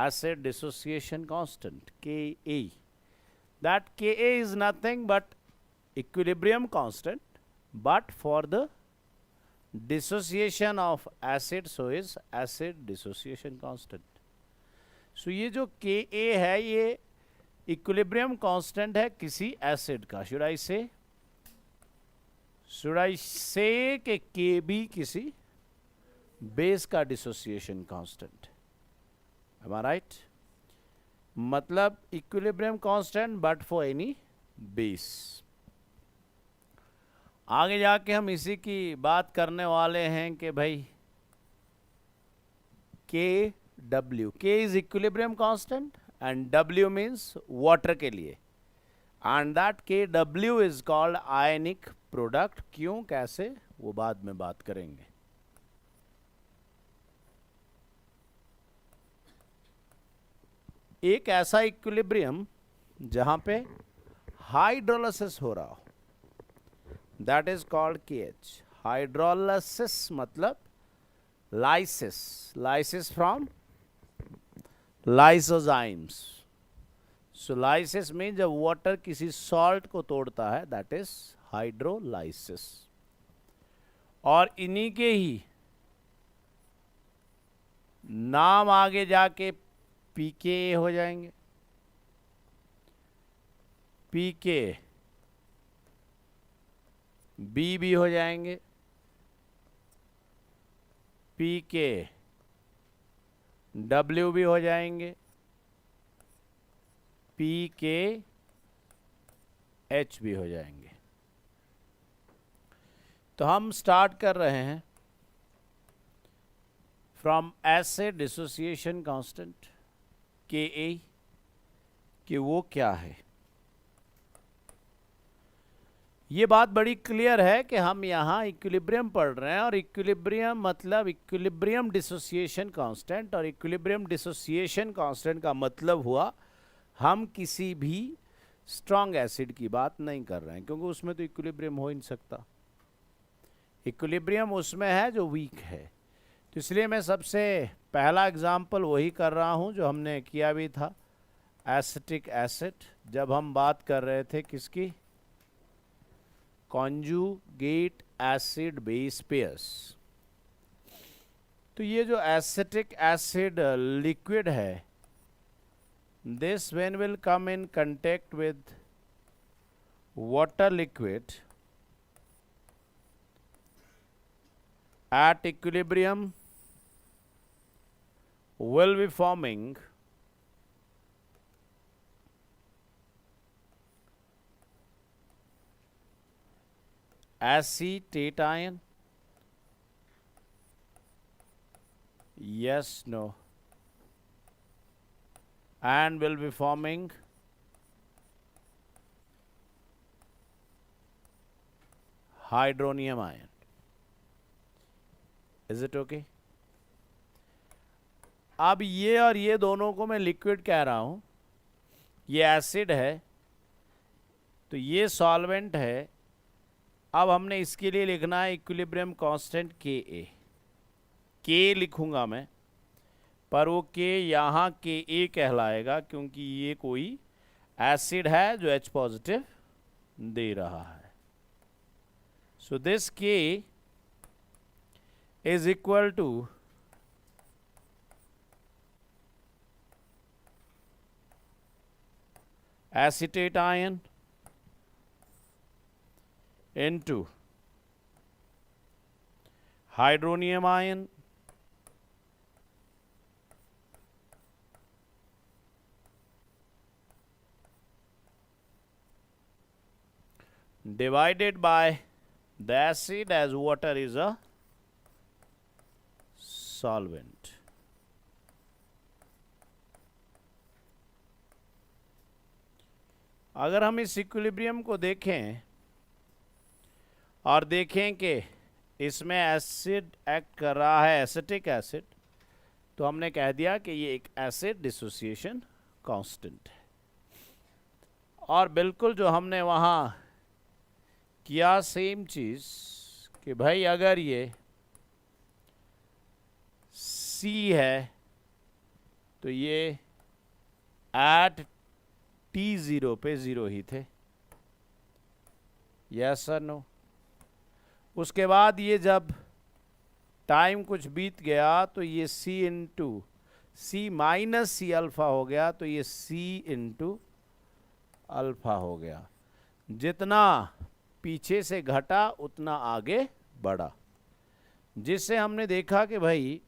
acid dissociation constant, Ka. That Ka is nothing but equilibrium constant, but for the dissociation of acid, so is acid dissociation constant. So ये जो Ka है ये equilibrium constant है किसी acid का. Should I से कि Kb किसी बेस का डिसोसिएशन कांस्टेंट. एम आई राइट? मतलब equilibrium constant but for any base. आगे जाके हम इसी की बात करने वाले हैं कि भाई Kw, K is equilibrium constant and W means water के लिए, and that Kw is called ionic product. क्यों, कैसे, वो बाद में बात करेंगे. एक ऐसा इक्विलिब्रियम जहां पे हाइड्रोलिसिस हो रहा हो, that is called KH. Hydrolysis मतलब lysis. Lysis from lysozymes. So lysis mean जब वाटर किसी सॉल्ट को तोड़ता है, दैट इज हाइड्रोलाइसिस. और इन्हीं के ही नाम आगे जाके पीके हो जाएंगे. पीके बी भी हो जाएंगे. पीके डब्ल्यू भी हो जाएंगे. पीके एच भी हो जाएंगे. तो हम स्टार्ट कर रहे हैं from acid dissociation constant Ka कि वो क्या है. ये बात बड़ी क्लियर है कि हम यहाँ इक्विलिब्रियम पढ़ रहे हैं, और इक्विलिब्रियम मतलब इक्विलिब्रियम डिसोसिएशन कांस्टेंट. और इक्विलिब्रियम डिसोसिएशन कांस्टेंट का मतलब हुआ हम किसी भी स्ट्रॉन्ग एसिड की बात नहीं कर रहे हैं, क्योंकि उसमें तो इक्विलिब्रियम हो ही नहीं सकता. इक्विलिब्रियम उसमें है जो वीक है. तो इसलिए मैं सबसे पहला एग्जाम्पल वही कर रहा हूँ जो हमने किया भी था, एसिटिक एसिड, जब हम बात कर रहे थे किसकी, कॉन्जुगेट एसिड बेस पेयर्स. तो ये जो एसिटिक एसिड लिक्विड है, this when will come in contact with water liquid at equilibrium will be forming acetate ion. Yes, no. And will be forming hydronium ion. Is it okay? अब ये और ये दोनों को मैं लिक्विड कह रहा हूं. ये एसिड है तो ये सॉल्वेंट है. अब हमने इसके लिए लिखना है इक्विलिब्रियम कांस्टेंट Ka. K लिखूंगा मैं, पर वो K यहाँ Ka कहलाएगा क्योंकि ये कोई एसिड है जो H पॉजिटिव दे रहा है. So this K is equal to acetate ion into hydronium ion divided by the acid, as water is a solvent. अगर हम इस इक्विलिब्रियम को देखें और देखें कि इसमें एसिड एक्ट कर रहा है, एसिटिक एसिड, तो हमने कह दिया कि ये एक एसिड डिसोसिएशन कांस्टेंट है. और बिल्कुल जो हमने वहाँ किया सेम चीज़ कि भाई अगर ये C है तो ये एट T0 पे 0 ही थे, यस और नो। उसके बाद ये जब टाइम कुछ बीत गया तो ये C into C minus C alpha हो गया, तो ये C इंटू अल्फा हो गया। जितना पीछे से घटा उतना आगे बढ़ा, जिससे हमने देखा कि भाई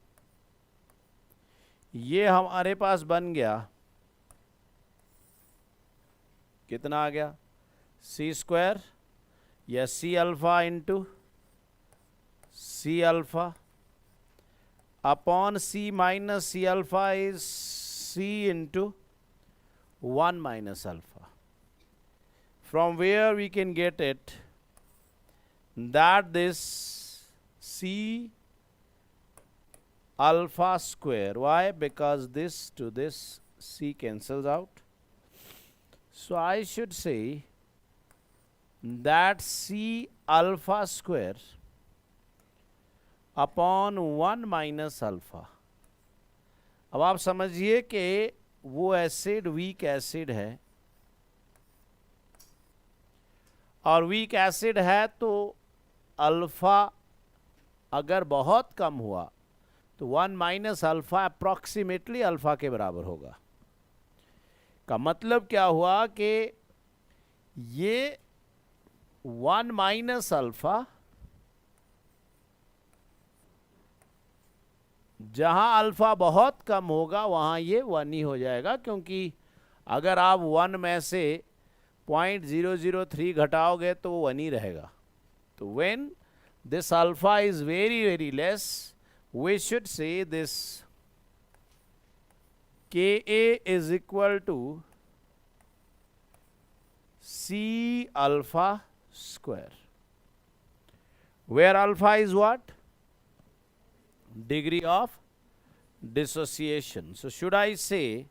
ये हमारे पास बन गया, कितना आ गया, C स्क्वायर या C alpha into C alpha upon C minus C alpha is C into 1 minus alpha, from where we can get it that this C alpha square, why? Because this to this C cancels out, so I should say that C alpha square upon 1 minus alpha। अब आप समझिए कि वो acid weak acid है, और weak acid है तो alpha अगर बहुत कम हुआ तो 1 माइनस अल्फा अप्रॉक्सीमेटली अल्फा के बराबर होगा। का मतलब क्या हुआ कि ये 1 माइनस अल्फा जहां अल्फा बहुत कम होगा वहां ये 1 ही हो जाएगा, क्योंकि अगर आप 1 में से 0.003 घटाओगे तो वो 1 ही रहेगा। तो when this alpha is very very less, we should say this Ka is equal to C alpha square, where alpha is what? Degree of dissociation. So should I say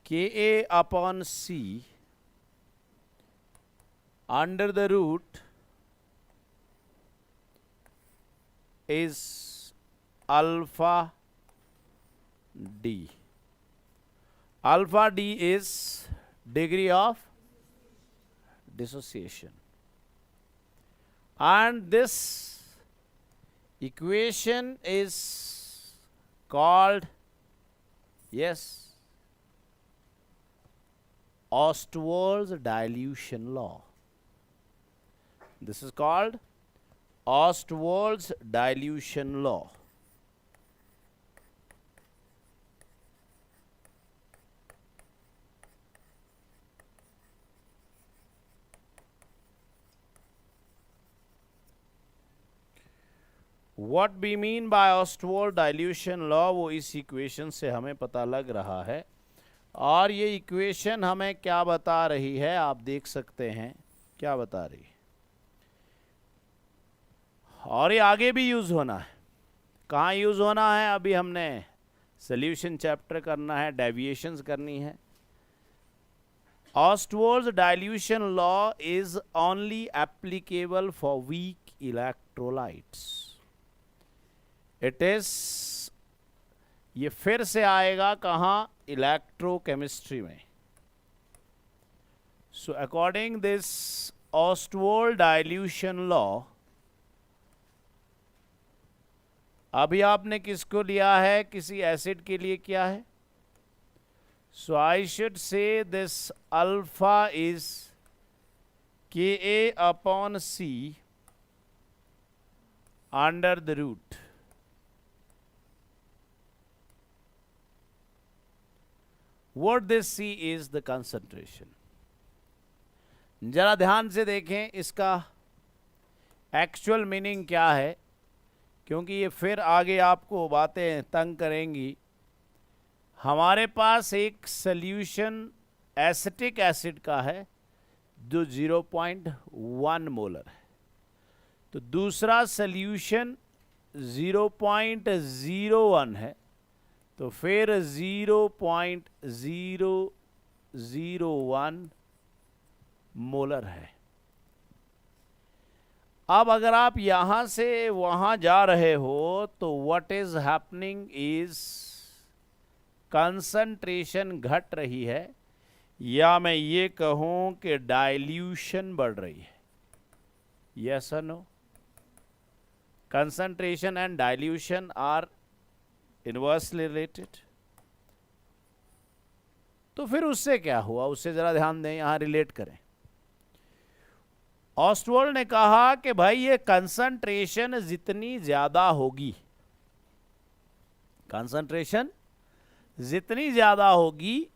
Ka upon C under the root is alpha D. Alpha D is degree of dissociation, and this equation is called, yes, Ostwald's dilution law. This is called Ostwald's dilution law. What we mean by Ostwald dilution law, वो इस equation से हमें पता लग रहा है, और ये इक्वेशन हमें क्या बता रही है आप देख सकते हैं, क्या बता रही है, और ये आगे भी यूज होना है। कहाँ यूज होना है? अभी हमने सॉल्यूशन चैप्टर करना है, डेविएशंस करनी है। Ostwald's dilution law is only applicable for weak electrolytes. It is, ये फिर से आएगा कहाँ? इलेक्ट्रोकेमिस्ट्री में। So according this Ostwald dilution law, अभी आपने किसको लिया है? किसी एसिड के लिए किया है। So I should say this alpha is Ka upon C under the root. What this C is the concentration. जरा ध्यान से देखें इसका एक्चुअल मीनिंग क्या है, क्योंकि ये फिर आगे आपको बातें तंग करेंगी। हमारे पास एक सॉल्यूशन एसिटिक एसिड का है जो 0.1 मोलर है, तो दूसरा सॉल्यूशन 0.01 है, तो फिर 0.001 मोलर है। अब अगर आप यहां से वहां जा रहे हो तो what is happening is concentration घट रही है, या मैं ये कहूं कि डाइल्यूशन बढ़ रही है? यस और no? Concentration and dilution are inversely related. तो फिर उससे क्या हुआ, उससे जरा ध्यान दें, यहां रिलेट करें। ऑस्टवर्ल्ड ने कहा कि भाई ये कंसंट्रेशन जितनी ज्यादा होगी, कंसंट्रेशन जितनी ज्यादा होगी,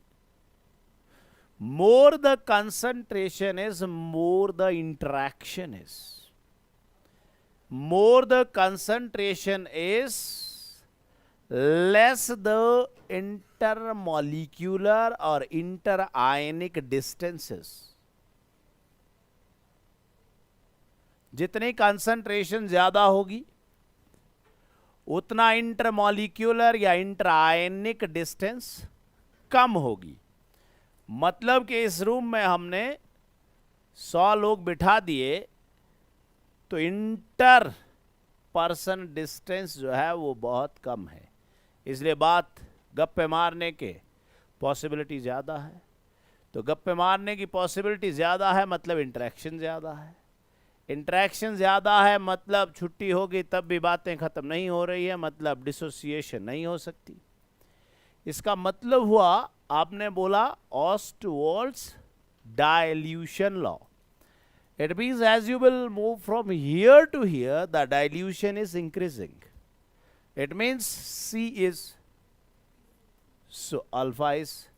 more the concentration is, more the interaction is. More the concentration is, less the intermolecular or interionic distances. जितनी कंसंट्रेशन ज्यादा होगी उतना इंटरमॉलिक्यूलर या इंटरआयनिक डिस्टेंस कम होगी। मतलब कि इस रूम में हमने 100 लोग बिठा दिए तो इंटर पर्सन डिस्टेंस जो है वो बहुत कम है, इसलिए बात गप्पे मारने के पॉसिबिलिटी ज़्यादा है। तो गप्पे मारने की पॉसिबिलिटी ज़्यादा है मतलब इंटरेक्शन ज़्यादा है, इंटरेक्शन ज़्यादा है मतलब छुट्टी होगी तब भी बातें ख़त्म नहीं हो रही है, मतलब डिसोसिएशन नहीं हो सकती। इसका मतलब हुआ, आपने बोला Ostwald's dilution law. It means as you will move from here to here, the dilution is increasing. It means C is, so alpha is,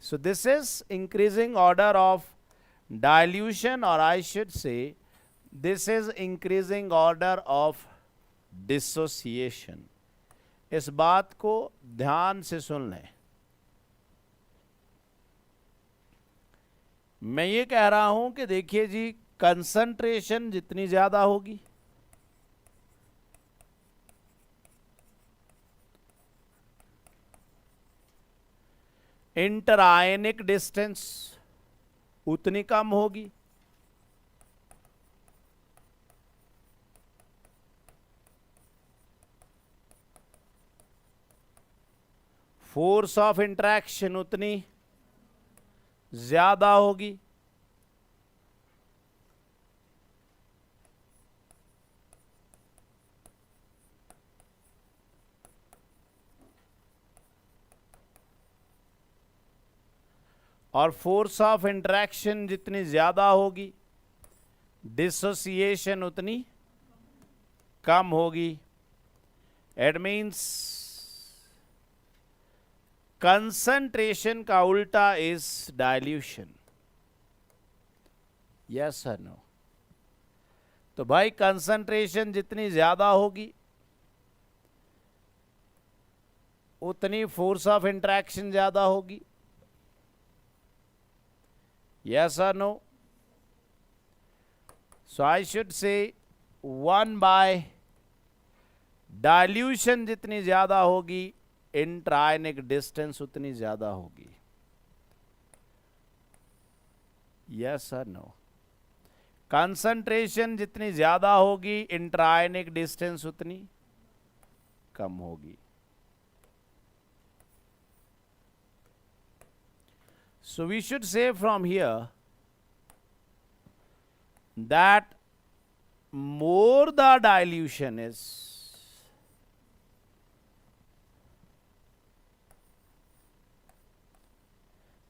so this is increasing order of dilution, or I should say this is increasing order of dissociation. इस बात को ध्यान से सुन लें। मैं ये कह रहा हूं कि देखिए जी, कंसंट्रेशन जितनी ज्यादा होगी इंटरआयनिक डिस्टेंस उतनी कम होगी। फोर्स ऑफ इंटरेक्शन उतनी ज्यादा होगी। और फोर्स ऑफ इंटरेक्शन जितनी ज्यादा होगी, डिसोसिएशन उतनी कम होगी। इट मीन्स कंसंट्रेशन का उल्टा is dilution. Yes sir no? तो भाई कंसंट्रेशन जितनी ज्यादा होगी उतनी फोर्स ऑफ इंटरेक्शन ज्यादा होगी। Yes or no? So I should say 1 by dilution जितनी ज्यादा होगी, इंट्रायनिक डिस्टेंस उतनी ज्यादा होगी। Yes or no? कंसंट्रेशन जितनी ज्यादा होगी, इंट्रायनिक डिस्टेंस उतनी कम होगी। So we should say from here that more the dilution is,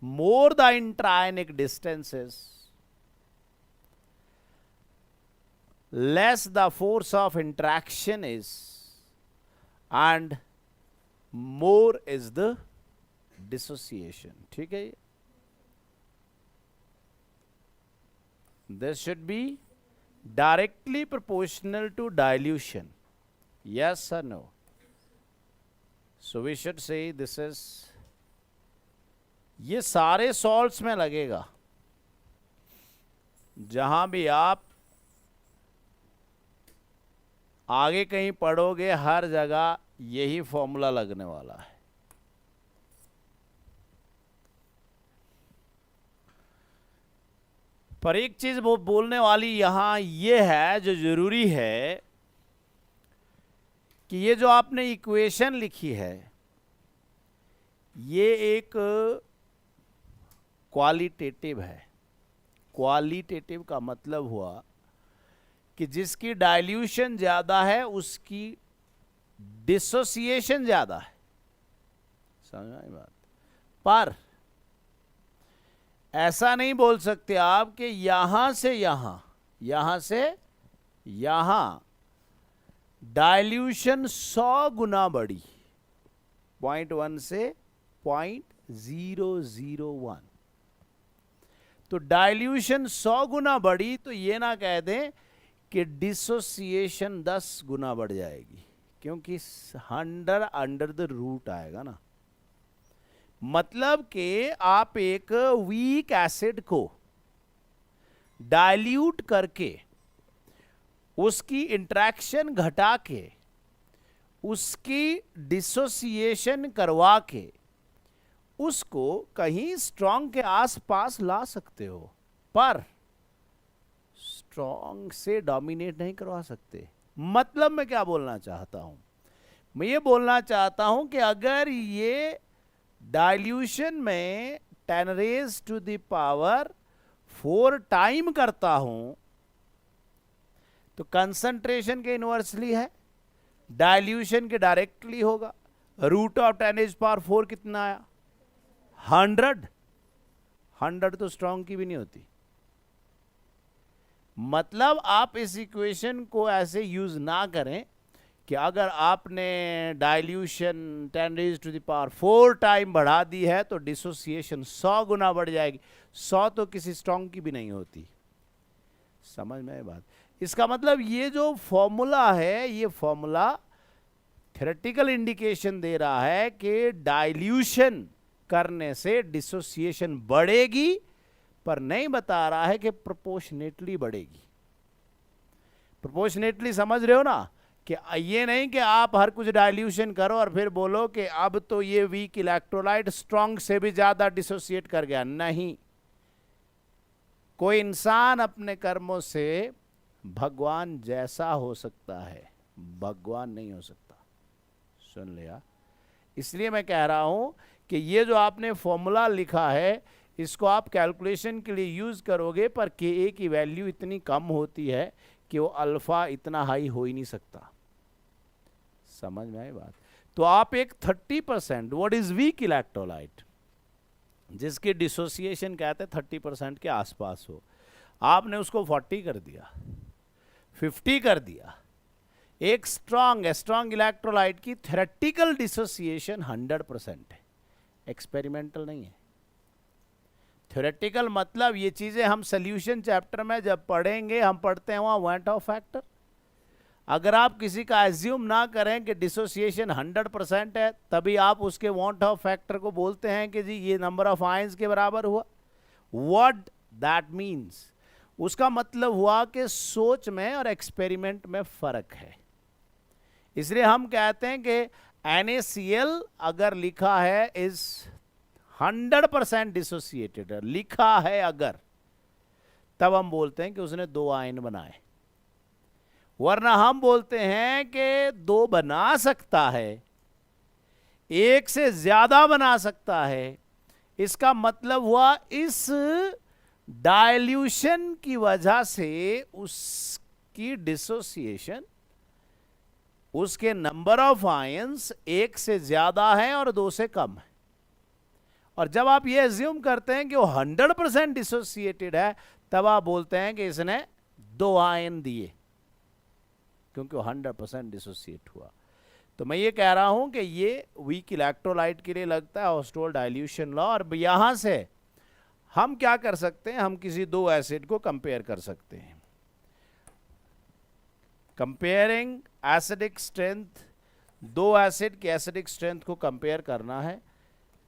more the intrionic distance is, less the force of interaction is, and more is the dissociation. ठीक है? This should be directly proportional to dilution. Yes or no? So we should say this is, ये सारे salts में लगेगा। जहां भी आप आगे कहीं पढ़ोगे हर जगह यही फॉर्मूला लगने वाला है। पर एक चीज वो बोलने वाली यहां ये है जो जरूरी है कि ये जो आपने इक्वेशन लिखी है, ये एक क्वालिटेटिव है। क्वालिटेटिव का मतलब हुआ कि जिसकी डाइल्यूशन ज्यादा है उसकी डिसोसिएशन ज्यादा है। समझ आई बात? पर ऐसा नहीं बोल सकते आप कि यहां से यहां, यहां से यहां डाइल्यूशन 100 गुना बढ़ी, 0.1 से 0.001। तो डाइल्यूशन 100 गुना बढ़ी तो ये ना कह दें कि डिसोसिएशन 10 गुना बढ़ जाएगी, क्योंकि 100 अंडर द रूट आएगा ना। मतलब कि आप एक वीक एसिड को डाइल्यूट करके उसकी इंटरेक्शन घटा के उसकी डिसोसिएशन करवा के उसको कहीं स्ट्रॉन्ग के आसपास ला सकते हो, पर स्ट्रॉन्ग से डोमिनेट नहीं करवा सकते। मतलब मैं क्या बोलना चाहता हूं? मैं ये बोलना चाहता हूं कि अगर ये डाइल्यूशन में 10 raise to the power 4 time करता हूं तो कंसंट्रेशन के इनवर्सली है, डाइल्यूशन के डायरेक्टली होगा। रूट ऑफ 10 रेज पावर 4 कितना आया? 100। 100 तो स्ट्रॉन्ग की भी नहीं होती। मतलब आप इस इक्वेशन को ऐसे यूज ना करें कि अगर आपने dilution 10 raise to the power 4 time बढ़ा दी है तो डिसोसिएशन 100 गुना बढ़ जाएगी। 100 तो किसी स्ट्रॉन्ग की भी नहीं होती। समझ में आई बात? इसका मतलब ये जो फॉर्मूला है, ये फॉर्मूला थ्योरेटिकल इंडिकेशन दे रहा है कि डाइल्यूशन करने से डिसोसिएशन बढ़ेगी, पर नहीं बता रहा है कि प्रोपोर्शनेटली बढ़ेगी। प्रोपोर्शनेटली समझ रहे हो ना? कि ये नहीं कि आप हर कुछ डाइल्यूशन करो और फिर बोलो कि अब तो ये वीक इलेक्ट्रोलाइट स्ट्रॉन्ग से भी ज्यादा डिसोसिएट कर गया। नहीं, कोई इंसान अपने कर्मों से भगवान जैसा हो सकता है, भगवान नहीं हो सकता। सुन लिया? इसलिए मैं कह रहा हूं कि ये जो आपने फॉर्मूला लिखा है इसको आप कैलकुलेशन के लिए यूज करोगे, पर के की वैल्यू इतनी कम होती है कि वो अल्फा इतना हाई हो ही नहीं सकता। समझ में आई बात? तो आप एक 30%, व्हाट इज वीक इलेक्ट्रोलाइट, जिसकी डिसोसिएशन कहते हैं 30% के आसपास हो, आपने उसको 40 कर दिया, 50 कर दिया। एक स्ट्रॉन्ग इलेक्ट्रोलाइट की थ्योरेटिकल डिसोसिएशन 100% है, एक्सपेरिमेंटल नहीं है। थ्योरेटिकल मतलब ये चीजें हम सॉल्यूशन चैप्टर में जब पढ़ेंगे, हम पढ़ते हैं वहां वांट ऑफ फैक्टर। अगर आप किसी का एज्यूम ना करें कि डिसोसिएशन 100% है, तभी आप उसके वांट ऑफ फैक्टर को बोलते हैं कि जी ये नंबर ऑफ आयंस के बराबर हुआ। व्हाट दैट मीन्स, उसका मतलब हुआ कि सोच में और एक्सपेरिमेंट में फर्क है। इसलिए हम कहते हैं कि NaCl अगर लिखा है इज 100% डिसोसिएटेड, लिखा है अगर, तब हम बोलते हैं कि उसने 2 आयन बनाए। वरना हम बोलते हैं कि 2 बना सकता है, 1 से ज्यादा बना सकता है। इसका मतलब हुआ इस डाइल्यूशन की वजह से उसकी डिसोसिएशन, उसके नंबर ऑफ आयंस 1 से ज्यादा है और 2 से कम है। और जब आप ये एज्यूम करते हैं कि वो 100% डिसोसिएटेड है, तब आप बोलते हैं कि इसने 2 आयन दिए, क्योंकि वो 100% डिसोसिएट हुआ। तो मैं ये कह रहा हूं कि ये वीक इलेक्ट्रोलाइट के लिए लगता है ऑस्टोल डाइल्यूशन लॉ। और यहां से हम क्या कर सकते हैं, हम किसी 2 एसिड को कंपेयर कर सकते हैं। कंपेयरिंग एसिडिक स्ट्रेंथ, 2 एसिड के एसिडिक स्ट्रेंथ को कंपेयर करना है।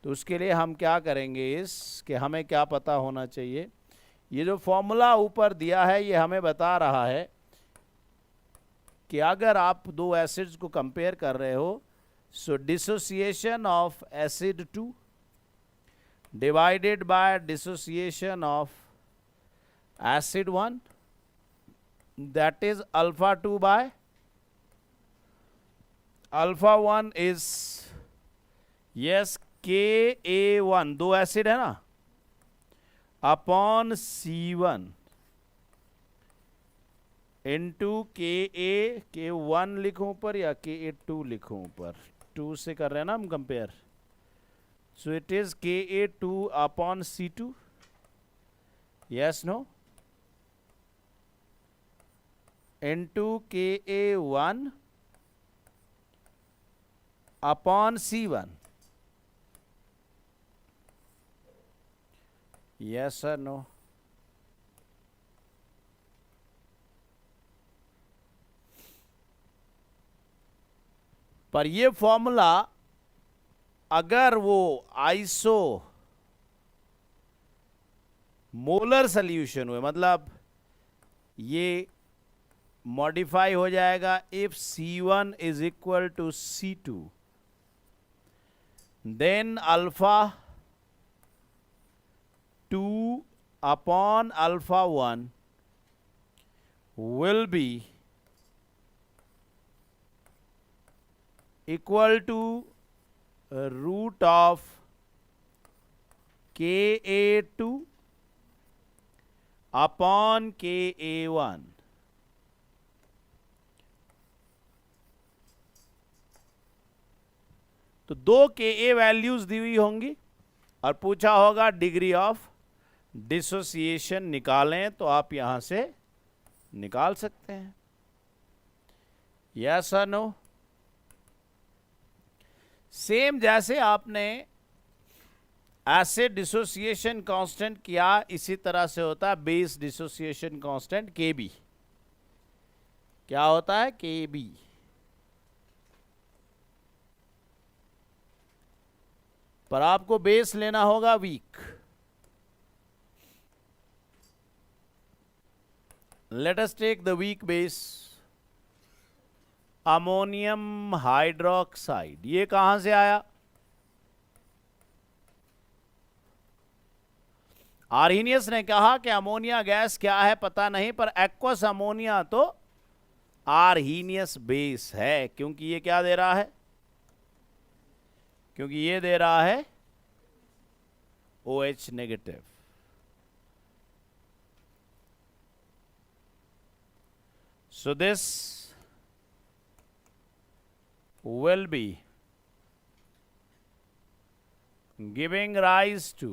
तो उसके लिए हम क्या करेंगे, इस कि हमें क्या पता होना चाहिए। ये जो फॉर्मूला ऊपर दिया है ये हमें बता रहा है कि अगर आप 2 एसिड्स को कंपेयर कर रहे हो, so dissociation of acid 2 divided by dissociation of acid 1, that is alpha 2 by alpha 1 is, yes, Ka1 दो एसिड है ना, अपॉन C1 इंटू Ka1 लिखूं ऊपर या Ka2 लिखूं ऊपर, 2 से कर रहे हैं ना हम compare, so it is Ka2 upon C2, yes no, into Ka1 upon C1, yes sir no. पर ये फॉर्मूला अगर वो आइसो मोलर सॉल्यूशन हुए, मतलब ये मॉडिफाई हो जाएगा if C1 is equal to C2, then alpha 2 upon alpha 1 will be equal to root of Ka2 upon Ka1। तो दो Ka वैल्यूज दी हुई होंगी और पूछा होगा डिग्री ऑफ डिसोसिएशन निकालें, तो आप यहां से निकाल सकते हैं, यस और नो। सेम जैसे आपने एसिड डिसोसिएशन कांस्टेंट किया, इसी तरह से होता है बेस डिसोसिएशन कांस्टेंट Kb। क्या होता है Kb? पर आपको बेस लेना होगा weak. Let us take the weak base, ammonium hydroxide. ये कहां से आया? आर्हीनियस ने कहा कि अमोनिया गैस क्या है पता नहीं, पर एक्वस अमोनिया तो आर्हीनियस बेस है, क्योंकि ये क्या दे रहा है? क्योंकि ये दे रहा है OH negative. So this will be giving rise to,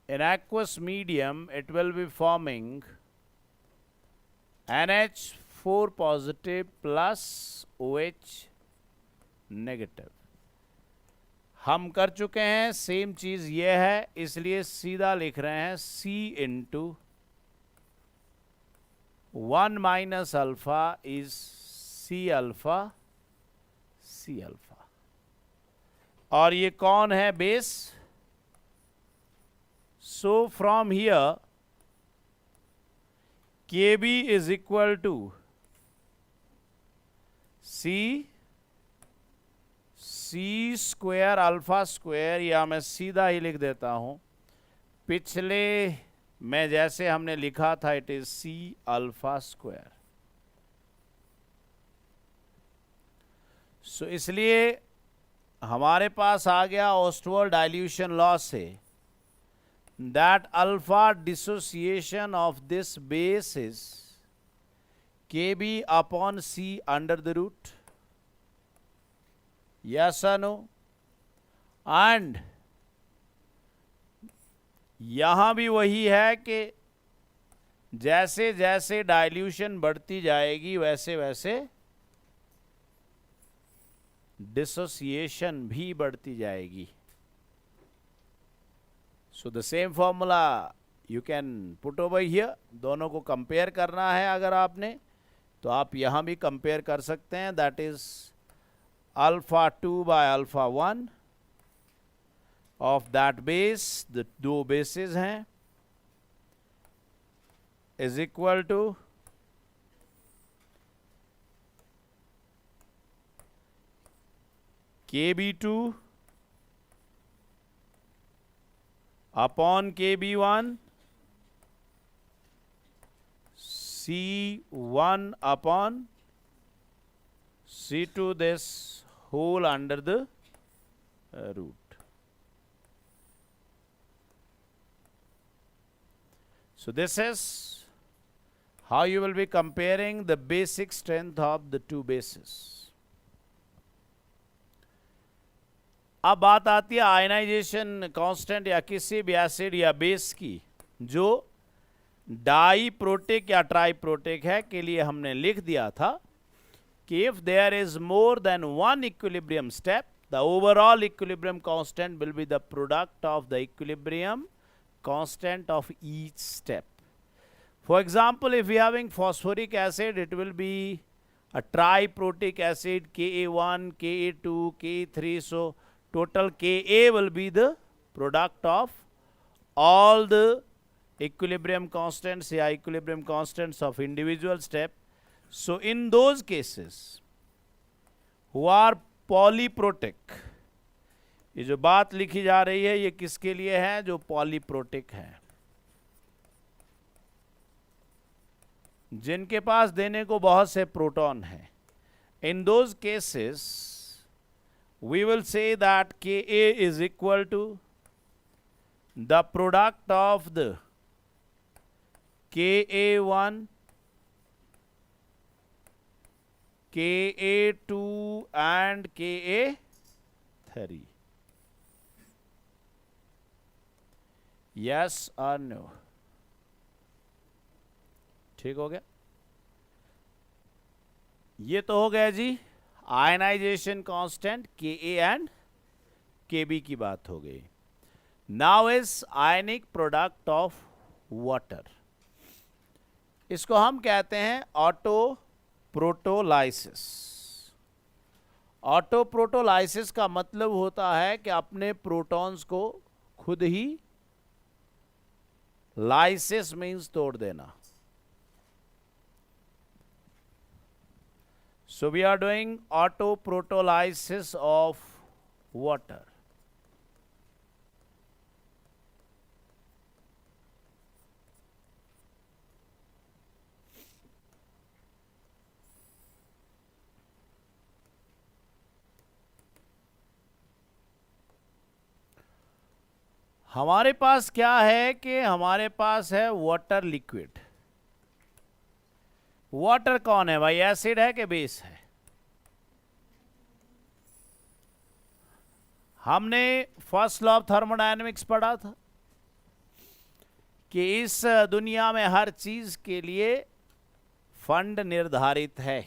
in aqueous medium, it will be forming NH4 positive plus OH negative। हम कर चुके हैं, सेम चीज ये है, इसलिए सीधा लिख रहे हैं C into 1 minus alpha is C alpha, C alpha. और ये कौन है? Base. So from here Kb is equal to C square alpha square, या मैं सीधा ही लिख देता हूं, पिछले में जैसे हमने लिखा था, it is C alpha square. So इसलिए हमारे पास आ गया ऑस्टवर्ड डाइल्यूशन लॉ से that alpha dissociation of this base is Kb upon C under the root, yes or no? And यहां भी वही है कि जैसे जैसे डाइल्यूशन बढ़ती जाएगी वैसे वैसे डिसोसिएशन भी बढ़ती जाएगी। So the same formula you can put over here. दोनों को कंपेयर करना है अगर आपने, तो आप यहां भी कंपेयर कर सकते हैं, that is alpha 2 by alpha 1 of that base, the दो बेसिस हैं, is equal to Kb2 upon Kb1 C1 upon C2 this whole under the root. So this is how you will be comparing the basic strength of the two bases. अब बात आती है ionization constant या किसी भी acid या base की जो डाई प्रोटिक या ट्राई प्रोटिक है के लिए हमने लिख दिया था कि if there is more than one equilibrium step the overall equilibrium constant will be the product of the equilibrium constant of each step. For example, if we are having phosphoric acid, it will be a triprotic acid Ka1, Ka2, Ka3. So total Ka will be the product of all the equilibrium constants या equilibrium constants of individual step. So in those cases who are polyprotic, ये जो बात लिखी जा रही है ये किसके लिए है? जो polyprotic है, जिनके पास देने को बहुत से प्रोटॉन हैं. In those cases we will say that Ka is equal to the product of the Ka1, Ka2 and Ka3. Yes और नो? ठीक हो गया. ये तो हो गया जी ionisation constant Ka and Kb की बात हो गई. Now is ionic product of water. इसको हम कहते हैं ऑटो प्रोटोलाइसिस. ऑटो प्रोटोलाइसिस का मतलब होता है कि अपने प्रोटॉन्स को खुद ही, लाइसिस मीन्स तोड़ देना. So we are doing autoprotolysis of water. हमारे पास क्या है कि हमारे पास है वाटर लिक्विड. वाटर कौन है भाई? एसिड है कि बेस है? हमने फर्स्ट लॉ ऑफ थर्मोडायनेमिक्स पढ़ा था कि इस दुनिया में हर चीज के लिए फंड निर्धारित है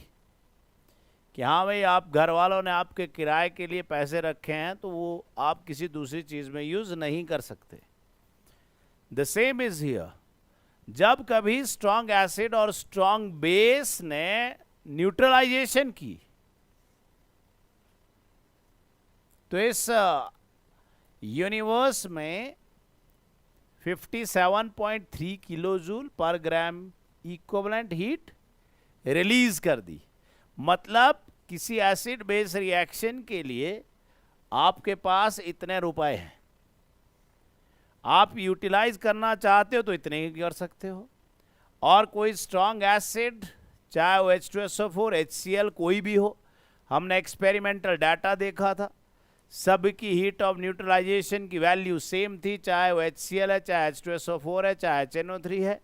कि हाँ भाई, आप घर वालों ने आपके किराए के लिए पैसे रखे हैं तो वो आप किसी दूसरी चीज में यूज नहीं कर सकते. The same is here. जब कभी स्ट्रॉन्ग एसिड और स्ट्रॉन्ग बेस ने न्यूट्रलाइजेशन की तो इस यूनिवर्स में 57.3 किलोजूल पर ग्राम इक्विवेलेंट हीट रिलीज कर दी. मतलब किसी एसिड बेस रिएक्शन के लिए आपके पास इतने रुपए हैं, आप यूटिलाइज करना चाहते हो तो इतने ही कर सकते हो. और कोई स्ट्रॉन्ग एसिड, चाहे वो H2SO4, HCl कोई भी हो, हमने एक्सपेरिमेंटल डाटा देखा था, सबकी हीट ऑफ न्यूट्रलाइजेशन की वैल्यू सेम थी, चाहे वो HCl है, चाहे H2SO4 है, चाहे HNO3 है.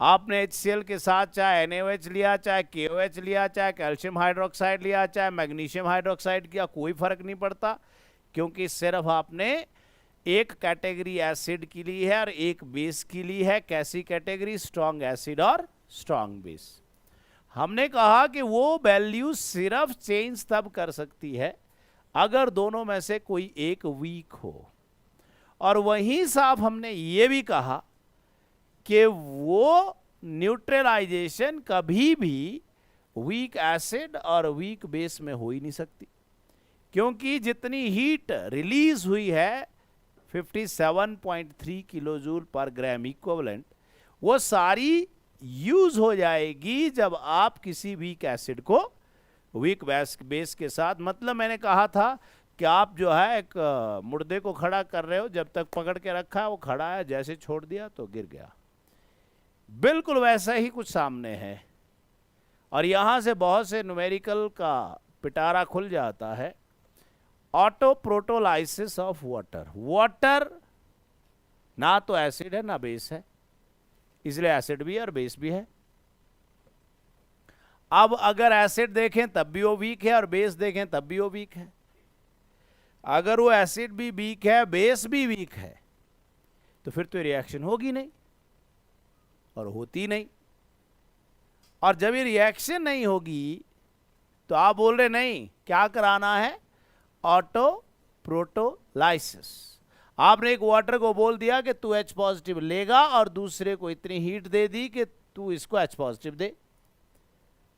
आपने HCl के साथ चाहे NaOH लिया, चाहे KOH लिया, चाहे कैल्शियम हाइड्रोक्साइड लिया, चाहे मैग्नीशियम हाइड्रोक्साइड किया, कोई फर्क नहीं पड़ता, क्योंकि सिर्फ आपने एक कैटेगरी एसिड की ली है और एक बेस की ली है. कैसी कैटेगरी? स्ट्रॉन्ग एसिड और स्ट्रॉन्ग बेस. हमने कहा कि वो वैल्यू सिर्फ चेंज तब कर सकती है अगर दोनों में से कोई एक वीक हो. और वहीं साथ हमने ये भी कहा कि वो न्यूट्रलाइजेशन कभी भी वीक एसिड और वीक बेस में हो ही नहीं सकती, क्योंकि जितनी हीट रिलीज हुई है 57.3 किलोजूल पर ग्राम इक्विवेलेंट, वो सारी यूज हो जाएगी जब आप किसी वीक एसिड को वीक बेस के साथ, मतलब मैंने कहा था कि आप जो है एक मुर्दे को खड़ा कर रहे हो, जब तक पकड़ के रखा है वो खड़ा है, जैसे छोड़ दिया तो गिर गया. बिल्कुल वैसा ही कुछ सामने है. और यहां से बहुत से न्यूमेरिकल का पिटारा खुल जाता है auto protolysis of water. Water ना तो एसिड है ना बेस है, इसलिए एसिड भी है और बेस भी है। अब अगर एसिड देखें तब भी वो वीक है और बेस देखें तब भी वो वीक है। अगर वो एसिड भी वीक है, बेस भी वीक है, तो फिर तो रिएक्शन होगी नहीं और होती नहीं। और जब ये रिएक्शन नहीं होगी तो आप बोल रहे नहीं, क्या कराना है? ऑटो प्रोटोलाइसिस। आपने एक वाटर को बोल दिया कि तू H पॉजिटिव लेगा और दूसरे को इतनी हीट दे दी कि तू इसको H पॉजिटिव दे।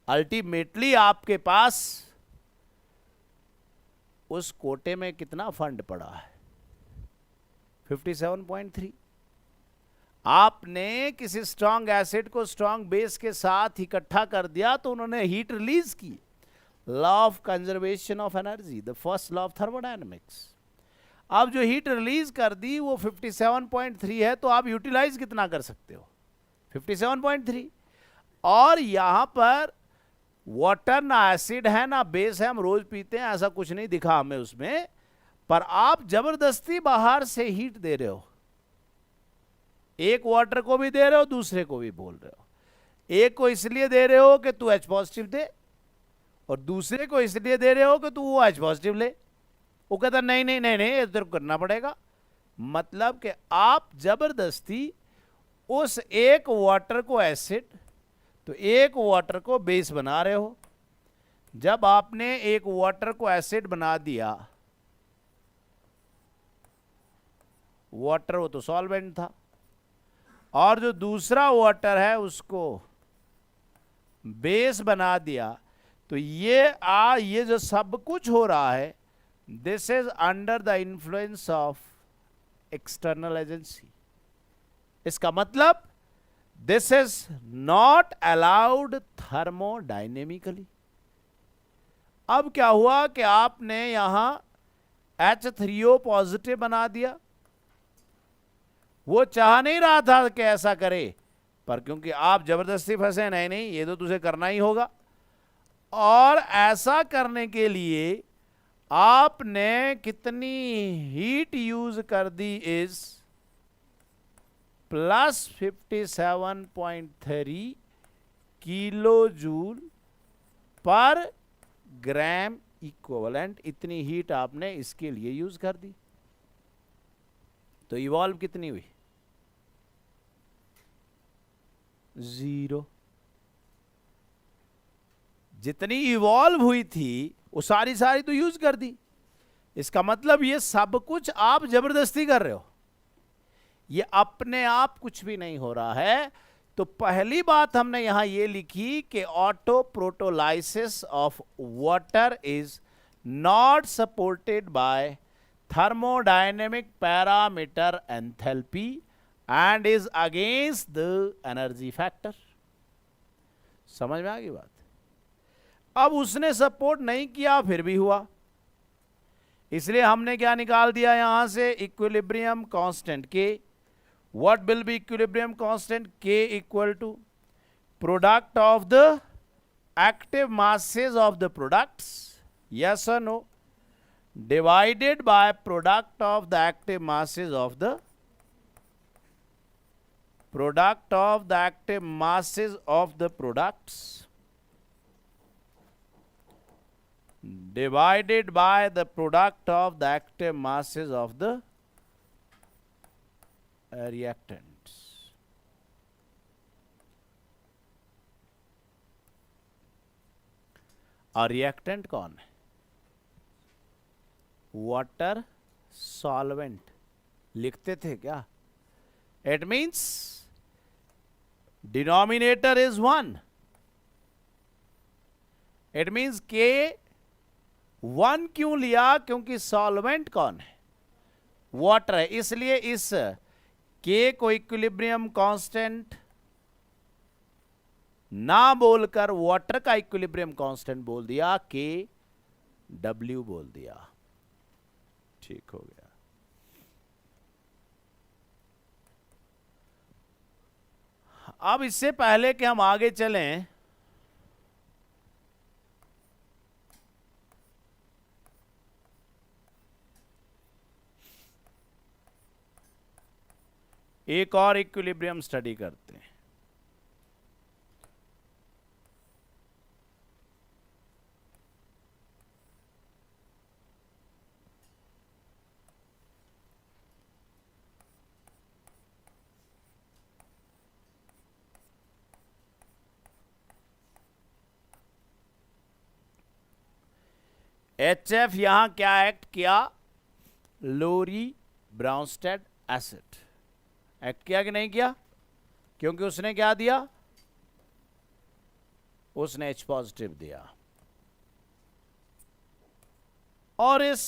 अल्टीमेटली आपके पास उस कोटे में कितना फंड पड़ा है? 57.3। आपने किसी स्ट्रांग एसिड को स्ट्रांग बेस के साथ इकट्ठा कर दिया तो उन्होंने हीट रिलीज की। Law of conservation of energy, the first law of thermodynamics. अब जो हीट रिलीज कर दी वो 57.3 है, तो आप यूटिलाइज कितना कर सकते हो? 57.3। और यहां पर वाटर ना एसिड है ना बेस है, हम रोज पीते हैं, ऐसा कुछ नहीं दिखा हमें उसमें, पर आप जबरदस्ती बाहर से हीट दे रहे हो। एक वाटर को भी दे रहे हो, दूसरे को भी बोल रहे हो। एक को इसलिए दे रहे हो कि तू H पॉजिटिव दे, और दूसरे को इसलिए दे रहे हो कि तू वो H पॉजिटिव ले। वो कहता नहीं नहीं नहीं नहीं, इधर करना पड़ेगा। मतलब कि आप जबरदस्ती उस एक वाटर को एसिड तो एक वाटर को बेस बना रहे हो। जब आपने एक वाटर को एसिड बना दिया, वाटर वो तो सॉल्वेंट था, और जो दूसरा वाटर है उसको बेस बना दिया, तो ये जो सब कुछ हो रहा है, this is under the influence of external agency. इसका मतलब this is not allowed thermodynamically. अब क्या हुआ कि आपने यहां H3O पॉजिटिव बना दिया। वो चाह नहीं रहा था कि ऐसा करे, पर क्योंकि आप जबरदस्ती फंसे, नहीं नहीं ये तो तुझे करना ही होगा। और ऐसा करने के लिए आपने कितनी हीट यूज कर दी? Is plus 57.3 kilo joule per gram equivalent. इतनी हीट आपने इसके लिए यूज कर दी। तो इवॉल्व कितनी हुई? 0। जितनी इवॉल्व हुई थी वो सारी तो यूज कर दी। इसका मतलब ये सब कुछ आप जबरदस्ती कर रहे हो, ये अपने आप कुछ भी नहीं हो रहा है। तो पहली बात हमने यहां ये लिखी कि auto protolysis of water is not supported by thermodynamic parameter enthalpy and is against the energy factor। समझ में आ गई बात? अब उसने सपोर्ट नहीं किया फिर भी हुआ, इसलिए हमने क्या निकाल दिया यहां से? Equilibrium constant K. What will be equilibrium constant? K equal to product of the active masses of the products, yes or no, divided by product of the active masses of the products divided by the product of the active masses of the reactants। और reactant कौन है? Water solvent लिखते थे क्या? It means denominator is 1। It means के 1 क्यों लिया? क्योंकि सॉल्वेंट कौन है? वाटर है। इसलिए इस के को इक्विलिब्रियम कांस्टेंट ना बोलकर वाटर का इक्विलिब्रियम कांस्टेंट बोल दिया, के W बोल दिया। ठीक हो गया। अब इससे पहले कि हम आगे चलें, एक और इक्विलिब्रियम स्टडी करते हैं। HF यहां क्या एक्ट किया? लोरी ब्राउनस्टेड एसिड एक्ट किया कि नहीं किया? क्योंकि उसने क्या दिया? उसने H पॉजिटिव दिया। और इस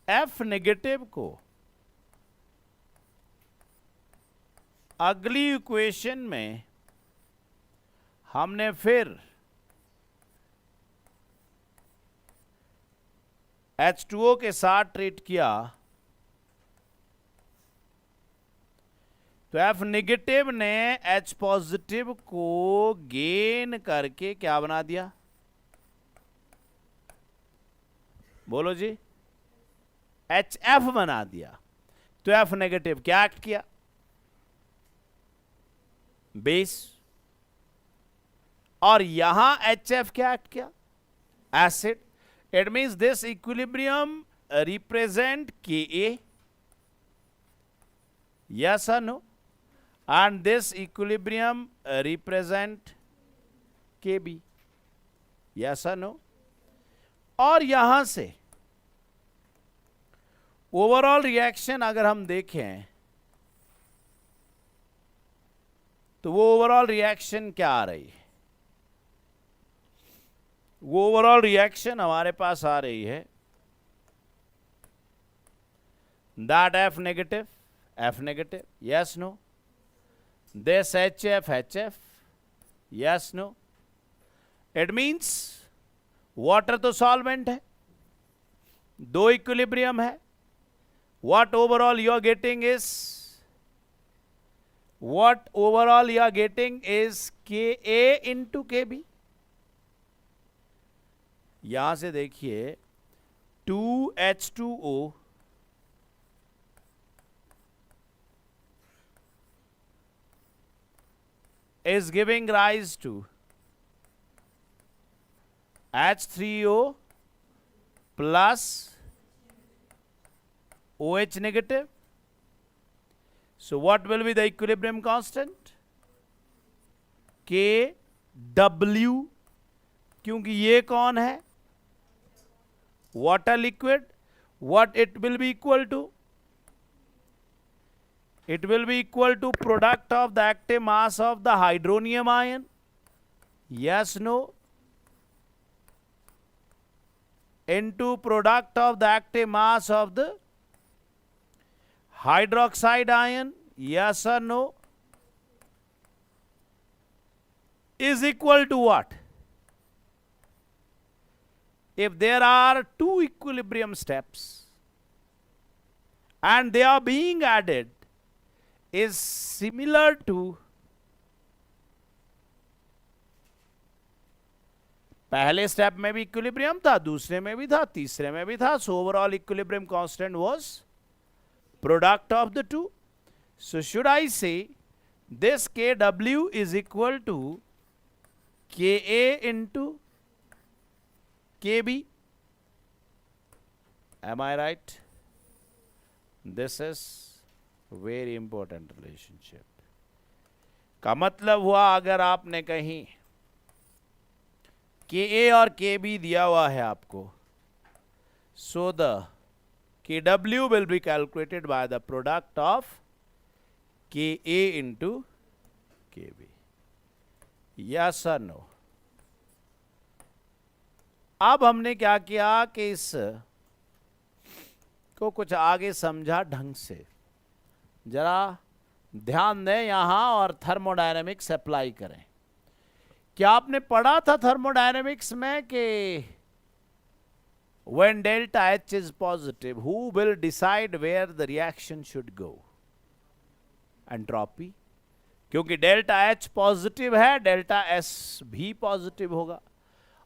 F नेगेटिव को अगली इक्वेशन में हमने फिर H2O के साथ ट्रीट किया, तो F नेगेटिव ने H पॉजिटिव को गेन करके क्या बना दिया? बोलो जी, HF बना दिया। तो F नेगेटिव क्या एक्ट किया? बेस। और यहां HF क्या एक्ट किया? Acid. It means this equilibrium represent Ka, yes or no? And this equilibrium represent Kb, yes or no? और यहां से ओवरऑल रिएक्शन अगर हम देखें तो वो ओवरऑल रिएक्शन क्या आ रही है? वो ओवरऑल रिएक्शन हमारे पास आ रही है that F negative, yes no, this HF, yes no. It means water तो सॉल्वेंट है, दो इक्विलिब्रियम है, what overall you are getting is Ka into Kb। यहां से देखिए 2H2O is giving rise to H3O plus OH negative. So what will be the equilibrium constant? Kw, क्योंकि ये कौन है? Water liquid. What it will be equal to? It will be equal to product of the active mass of the hydronium ion. Yes, no? Into product of the active mass of the hydroxide ion. Yes or no? Is equal to what? If there are two equilibrium steps and they are being added, is similar to पहले step में भी equilibrium था, दूसरे में भी था, तीसरे में भी था। So overall equilibrium constant was product of the two. So should I से this Kw is equal to Ka into Kb? Am I right? This is very important relationship। का मतलब हुआ अगर आपने कहीं Ka और Kb दिया हुआ है आपको, so the Kw will be calculated by the product of Ka into Kb। Yes or no? अब हमने क्या किया कि इस को कुछ आगे समझा ढंग से। जरा ध्यान दें यहां और थर्मोडायनेमिक्स अप्लाई करें। क्या आपने पढ़ा था थर्मोडायनेमिक्स में कि when delta H is positive, who will decide where the reaction should go? Entropy. क्योंकि डेल्टा H पॉजिटिव है, डेल्टा S भी पॉजिटिव होगा।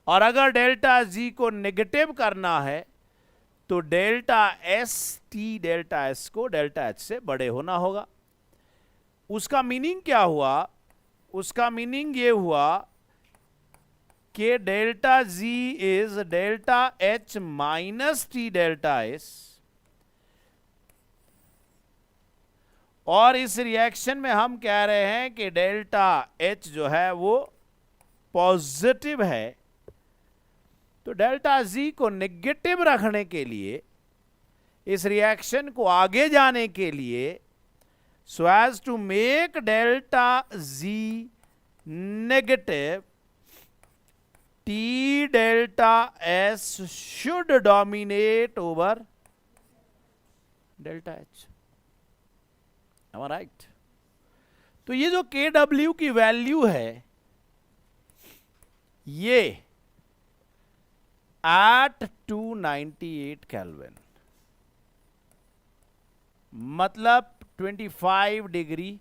और अगर डेल्टा G को नेगेटिव करना है तो delta S T delta S को डेल्टा एच से बड़े होना होगा। उसका मीनिंग क्या हुआ? उसका मीनिंग ये हुआ कि delta G is delta H minus T delta S, और इस रिएक्शन में हम कह रहे हैं कि डेल्टा एच जो है वो पॉजिटिव है। तो डेल्टा जी को नेगेटिव रखने के लिए, इस रिएक्शन को आगे जाने के लिए, so as to make delta G negative, T delta S should dominate over delta H. Am I right? तो ये जो kW की वैल्यू है, ये at 298 केल्विन, मतलब 25 degree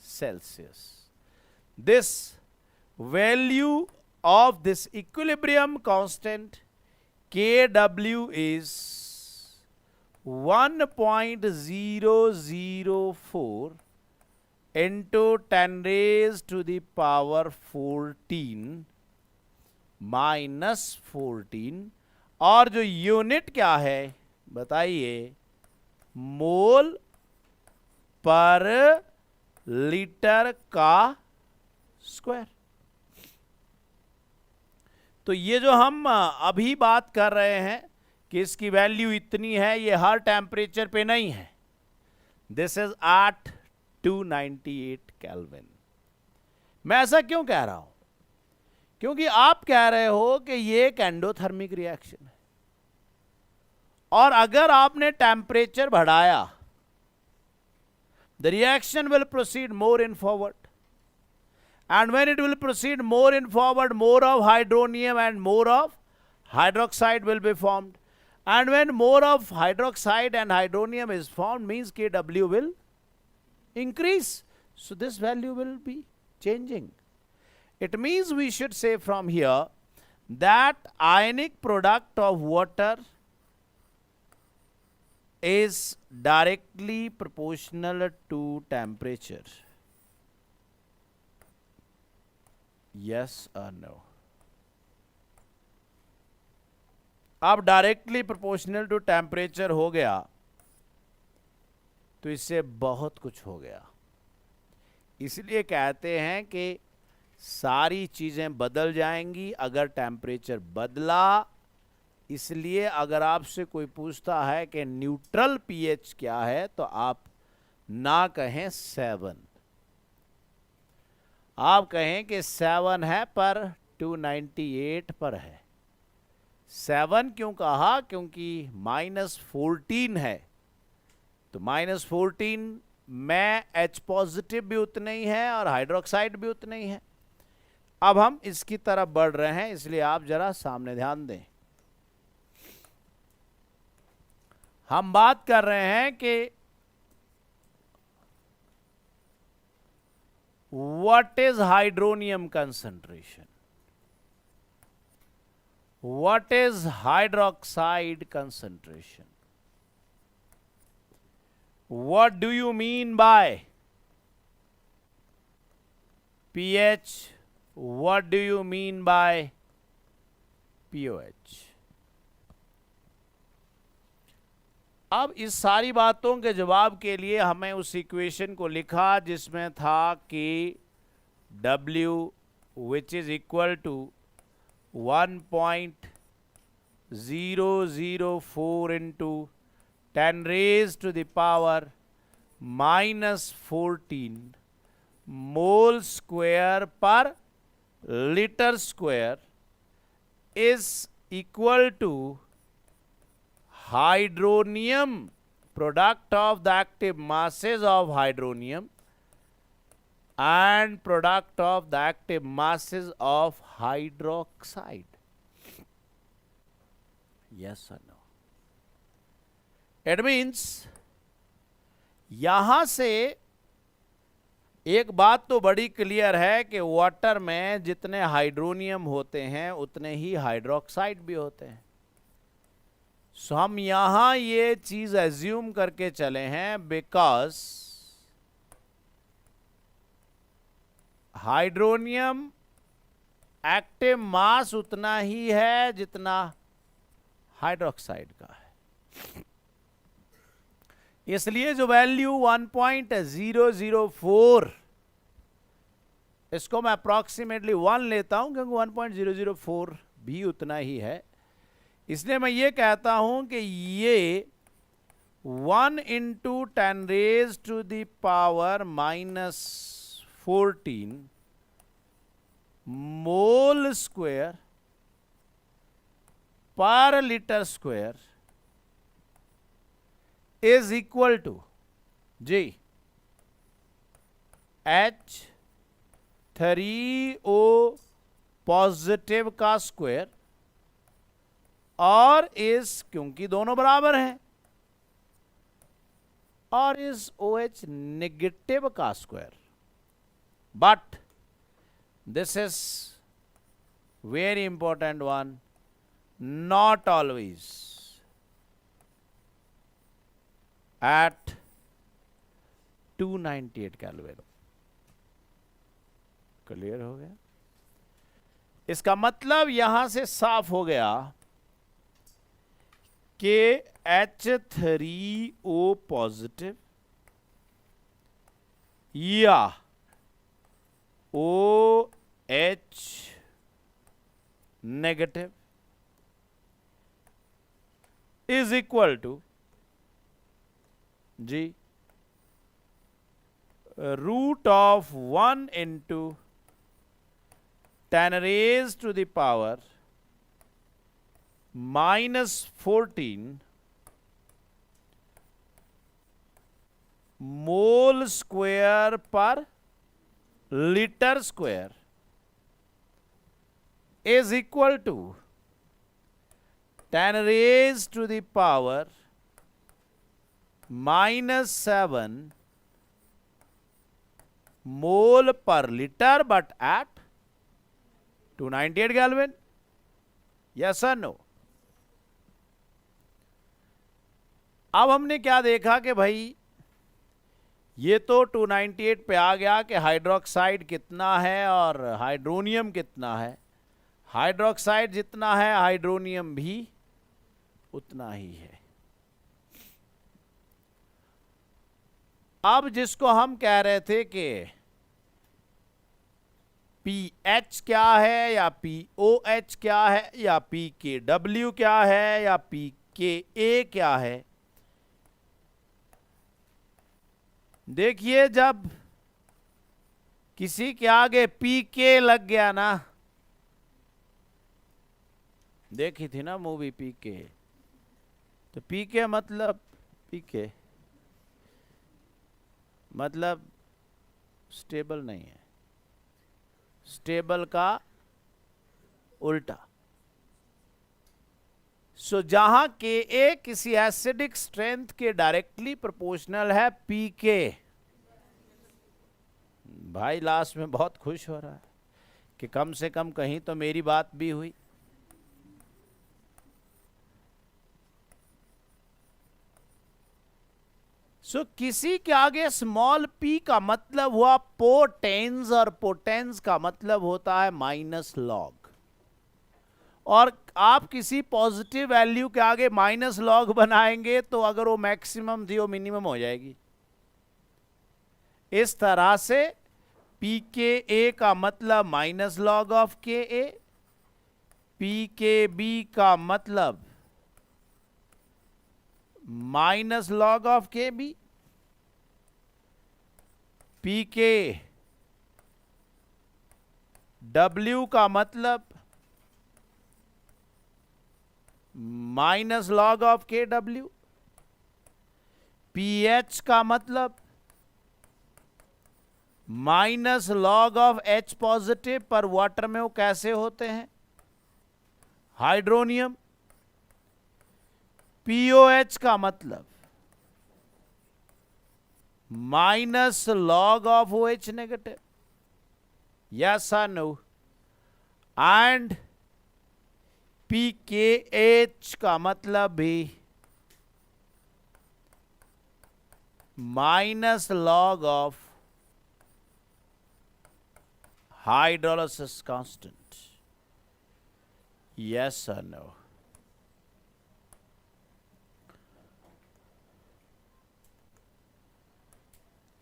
Celsius, this value of this equilibrium constant kW is 1.004 into 10 raised to the power 14 minus 14, और जो unit क्या है बताइए? मोल पर लीटर का स्क्वायर। तो ये जो हम अभी बात कर रहे हैं कि इसकी वैल्यू इतनी है, ये हर टेम्परेचर पे नहीं है। This is at 298 kelvin. मैं ऐसा क्यों कह रहा हूं? क्योंकि आप कह रहे हो कि ये एक एंडोथर्मिक रिएक्शन है, और अगर आपने टेम्परेचर बढ़ाया, the reaction will proceed more in forward, and when it will proceed more in forward, more of hydronium and more of hydroxide will be formed, and when more of hydroxide and hydronium is formed, means Kw will increase, so this value will be changing. It means we should say from here that ionic product of water is directly proportional to temperature. Yes or no? अब directly proportional to temperature हो गया तो इससे बहुत कुछ हो गया। इसलिए कहते हैं कि सारी चीजें बदल जाएंगी अगर टेम्परेचर बदला। इसलिए अगर आपसे कोई पूछता है कि न्यूट्रल पीएच क्या है, तो आप ना कहें 7, आप कहें कि 7 है पर 298 पर है। 7 क्यों कहा? क्योंकि -14 है, तो -14 में H पॉजिटिव भी उतना ही है और हाइड्रोक्साइड भी उतना ही है। अब हम इसकी तरफ बढ़ रहे हैं, इसलिए आप जरा सामने ध्यान दें। हम बात कर रहे हैं कि what is hydronium concentration, what is hydroxide concentration, what do you mean by pH, what do you mean by pOH? अब इस सारी बातों के जवाब के लिए हमें उस इक्वेशन को लिखा जिसमें था कि W which is equal to 1.004 into 10 raised to the power -14 mole square पर litre square is equal to hydronium, product of the active masses of hydronium and product of the active masses of hydroxide. Yes or no? It means यहां से एक बात तो बड़ी clear है कि water में जितने हाइड्रोनियम होते हैं उतने ही हाइड्रोक्साइड भी होते हैं। सो हम यहां ये चीज एज्यूम करके चले हैं बिकॉज हाइड्रोनियम एक्टिव मास उतना ही है जितना हाइड्रोक्साइड का है, इसलिए जो वैल्यू 1.004, इसको मैं अप्रॉक्सीमेटली 1 लेता हूं क्योंकि 1.004 भी उतना ही है, इसलिए मैं ये कहता हूं कि ये 1 × 10⁻⁻14 मोल स्क्वायर पर litre square is equal to जी H3O पॉजिटिव का स्क्वायर और इस, क्योंकि दोनों बराबर हैं, और इस OH नेगेटिव का square. But this is very important one, not always at 298 kelvin. Clear हो गया? इसका मतलब यहां से साफ हो गया कि H3O positive or OH negative is equal to जी रूट ऑफ 1 × 10⁻⁻14 मोल स्क्वायर पर litre square is equal to 10⁻⁻7 mole per litre, but at 298 kelvin. Yes और नो? अब हमने क्या देखा कि भाई ये तो 298 पे आ गया कि हाइड्रोक्साइड कितना है और हाइड्रोनियम कितना है। हाइड्रोक्साइड जितना है हाइड्रोनियम भी उतना ही है। अब जिसको हम कह रहे थे कि pH क्या है या pOH क्या है या pKw क्या है या pKa क्या है, देखिए जब किसी के आगे pK लग गया ना, देखी थी ना मूवी pK, तो pK मतलब pK मतलब स्टेबल नहीं है, स्टेबल का उल्टा। सो जहां Ka किसी एसिडिक स्ट्रेंथ के डायरेक्टली प्रोपोर्शनल है pK, भाई लास्ट में बहुत खुश हो रहा है कि कम से कम कहीं तो मेरी बात भी हुई। सो किसी के आगे स्मॉल p का मतलब हुआ पोटेंस, और पोटेंस का मतलब होता है माइनस लॉग, और आप किसी पॉजिटिव वैल्यू के आगे माइनस लॉग बनाएंगे तो अगर वो मैक्सिमम थी वो मिनिमम हो जाएगी। इस तरह से pKa का मतलब minus log of Ka, pKb का मतलब minus log of Kb, pKw का मतलब minus log of Kw, pH का मतलब minus log of H positive, पर वाटर में वो कैसे होते हैं, हाइड्रोनियम। pOH का मतलब minus log of OH negative. Yes और नो? एंड pKh का मतलब भी minus log of hydrolysis constant. Yes or no?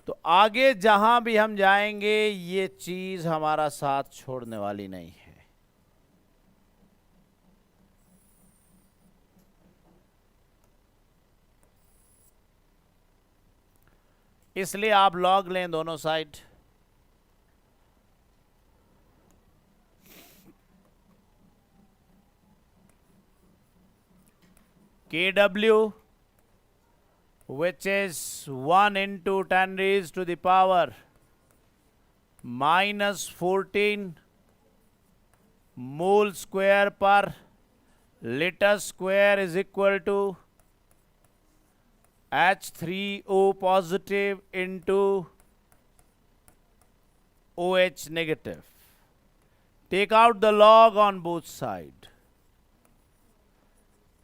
तो आगे जहां भी हम जाएंगे ये चीज हमारा साथ छोड़ने वाली नहीं है। इसलिए आप लॉग लें दोनों side. Kw, which is 1 into 10 raised to the power minus 14 mole square per liter square is equal to H3O positive into OH negative. Take out the log on both sides.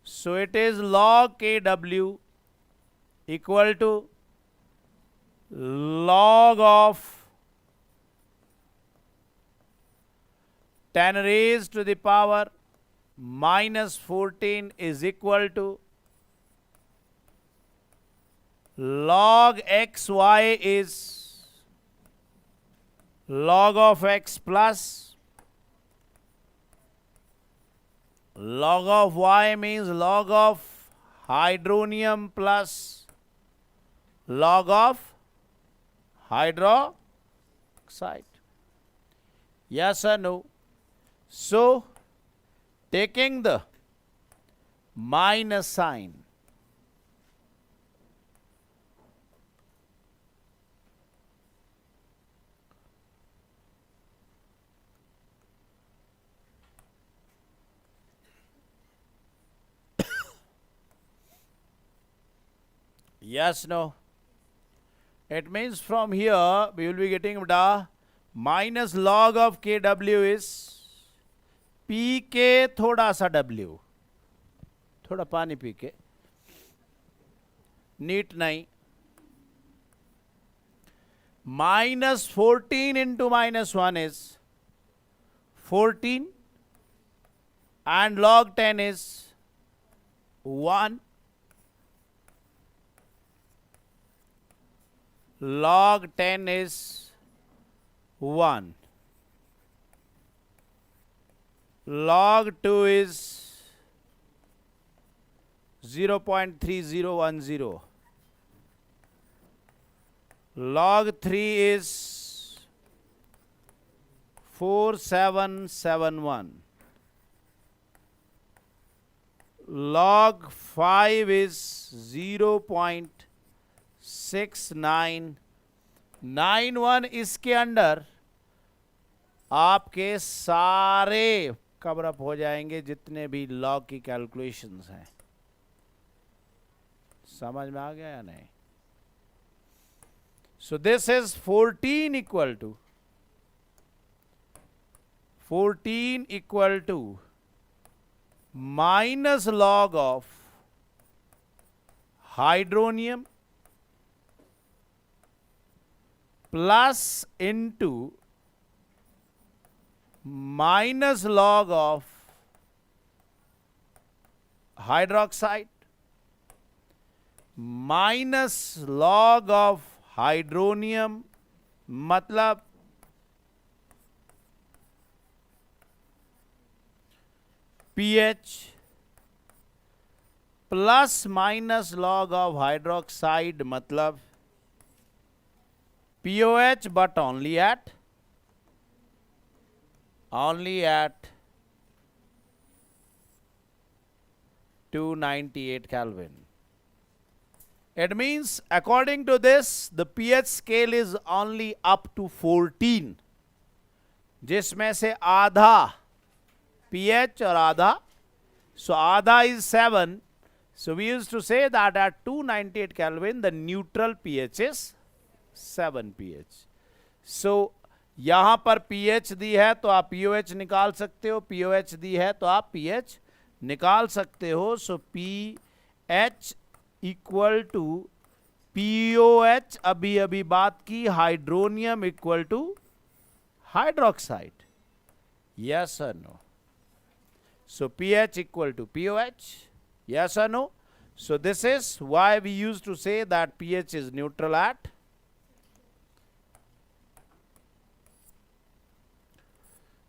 So it is log Kw equal to log of 10 raised to the power minus 14 is equal to log xy is log of x plus log of y means log of hydronium plus log of hydroxide. Yes or no? So, taking the minus sign, yes, no? It means from here we will be getting the minus log of Kw is pk थोड़ा सा W, थोड़ा पानी P के, NEET नहीं, minus 14 into minus 1 is 14 and log 10 is 1. Log 10 is 1. Log 2 is 0.3010. Log 3 is 4771. Log 5 is 0.6991. इसके अंदर आपके सारे कवर अप हो जाएंगे जितने भी लॉग की कैलकुलेशंस हैं। समझ में आ गया या नहीं? So this is 14 equal to minus log of hydronium plus into minus log of hydroxide minus log of hydronium मतलब pH plus minus log of hydroxide मतलब POH but only at 298 Kelvin. It means according to this the pH scale is only up to 14, जिसमें से आधा pH और आधा, so आधा is 7. So we used to say that at 298 Kelvin the neutral pH is 7 pH. So यहां पर pH दी है तो आप POH निकाल सकते हो, POH दी है तो आप pH निकाल सकते हो. So pH equal to POH, अभी अभी बात की, hydronium equal to hydroxide. Yes और no? So pH equal to POH. Yes or no? So this is why we used to say that pH is neutral at.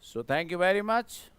So thank you very much.